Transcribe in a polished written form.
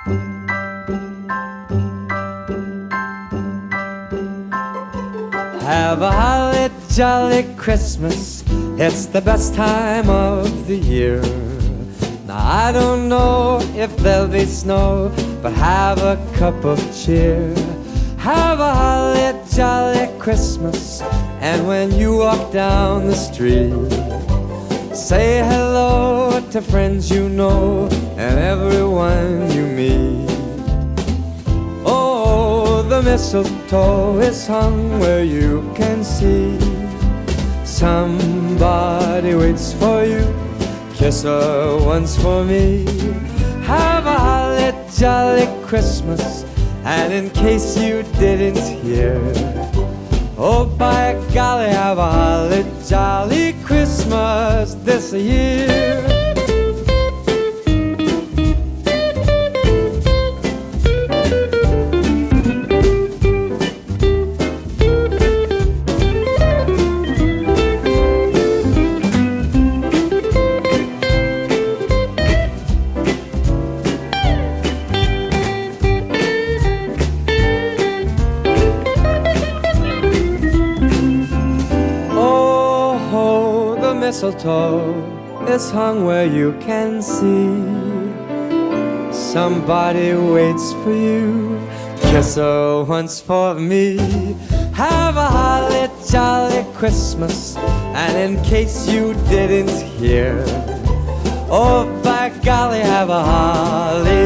Have a holly jolly Christmas, it's the best time of the year. Now I don't know if there'll be snow, but have a cup of cheer. Have a holly jolly Christmas, and when you walk down the street, say hello to friends you know and everyone you meet. Oh, the mistletoe is hung where you can see. Somebody waits for you, kiss her once for me. Have a holly jolly Christmas, and in case you didn't hear, oh by golly, have a holly jolly Christmas this year. Mistletoe is hung where you can see. Somebody waits for you, kiss her once for me. Have a holly jolly Christmas, and in case you didn't hear, oh by golly, have a holly